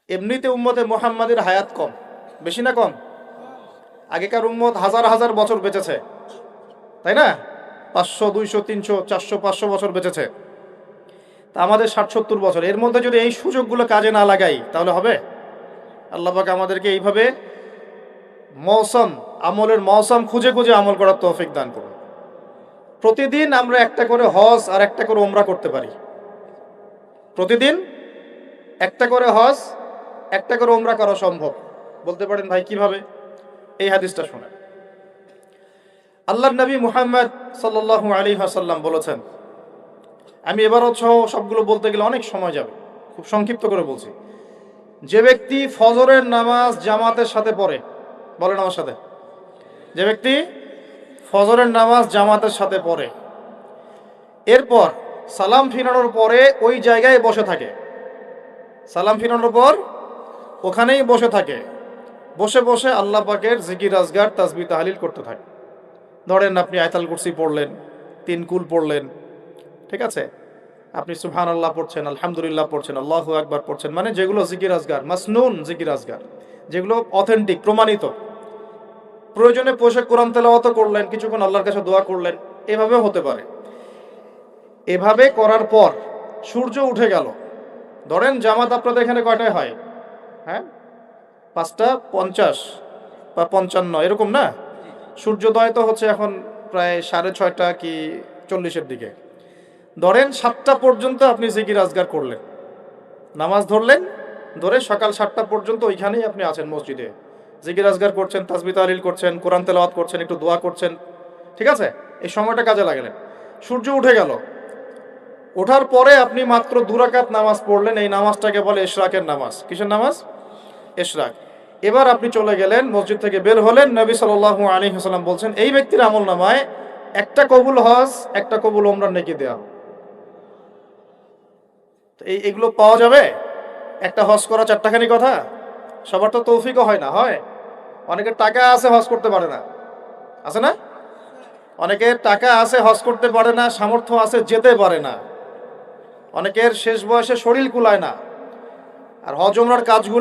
এমনিতে উম্মতে মুহাম্মাদের হায়াত কম, বেশি না কম? আগেকার উম্মত হাজার হাজার বছর বেঁচেছে, তাই না? 500, 200, 300, 400, 500 বছর বেঁচেছে। তা আমাদের 60-70 বছর। এর মধ্যে যদি এই সুযোগগুলো কাজে না লাগাই তাহলে হবে? আল্লাহ পাক আমাদেরকে এইভাবে আমলের মৌসম খুঁজে খুঁজে আমল করার তৌফিক দান করুন। প্রতিদিন আমরা একটা করে হজ আর একটা করে ওমরা করতে পারি। প্রতিদিন একটা করে হজ, একটা করে ওমরা করা সম্ভব। বলতে পারেন ভাই কিভাবে? এই হাদিসটা শুনেন। আল্লাহর নবী মুহাম্মদ সাল্লাল্লাহু আলাইহি ওয়াসাল্লাম বলেছেন, আমি এবারও সবগুলো বলতে গেলে অনেক সময় যাবে, খুব সংক্ষিপ্ত করে বলছি। যে ব্যক্তি ফজরের নামাজ জামাতের সাথে পড়ে, বলেন আমার সাথে, যে ব্যক্তি ফজরের নামাজ জামাতের সাথে পড়ে, এরপর সালাম ফিরানোর পরে ওই জায়গায় বসে থাকে, সালাম ফিরানোর পর ওখানেই বসে থাকে, বসে বসে আল্লাহ পাকের জিকির আজগার তাসবিহ তাহলিল করতে থাকে। ধরেন আপনি আয়াতুল কুরসি পড়লেন, 3 কুল পড়লেন, ঠিক আছে, আপনি সুবহানাল্লাহ পড়ছেন, আলহামদুলিল্লাহ পড়ছেন, আল্লাহু আকবার পড়ছেন, মানে যেগুলো জিকির আজগার, মাসনুন জিকির আজগার, যেগুলো অথেন্টিক, প্রমাণিত। প্রয়োজনে বসে কোরআন তেলাওয়াত করলেন, কিছুক্ষণ আল্লাহর কাছে দোয়া করলেন, এভাবেও হতে পারে। এভাবে করার পর সূর্য উঠে গেল। ধরেন জামাত আপনাদের এখানে কয়টায় হয়? হ্যাঁ, 5:50 বা 55 এরকম না? সূর্যোদয় তো হচ্ছে এখন প্রায় 6:30 কি 40-এর দিকে। ধরেন 7টা পর্যন্ত আপনি জিকির আজগার করলেন, নামাজ ধরলেন, ধরে সকাল 7টা পর্যন্ত ওইখানেই আপনি আছেন মসজিদে, জিকির আজগার করছেন, তাসবিহ তাহলিল করছেন, কোরআন তেলাওয়াত করছেন, একটু দোয়া করছেন, ঠিক আছে? এই সময়টা কাজে লাগালেন। সূর্য উঠে গেল, ওঠার পরে আপনি মাত্র 2 রাকাত নামাজ পড়লেন। এই নামাজটাকে বলে ইশরাকের নামাজ। কিসের নামাজ? ইশরাক। এবার আপনি চলে গেলেন, মসজিদ থেকে বের হলেন। নবী সাল্লাল্লাহু আলাইহি ওয়াসাল্লাম বলছেন, এই ব্যক্তির আমলনামায় একটা কবুল হজ, একটা কবুল ওমরার নেকি দেয়া। তো এগুলো পাওয়া যাবে? একটা হজ করা 4টাখানি কথা? সবার তো তৌফিকও হয় না, হয়? অনেকের টাকা আছে, হজ করতে পারে না, আছে না? অনেকের টাকা আছে, হজ করতে পারে না, সামর্থ্য আছে, যেতে পারে না। অনেকের শেষ বয়সে শরীর কুলায় না। আর হজ ওমরার কাজগুলো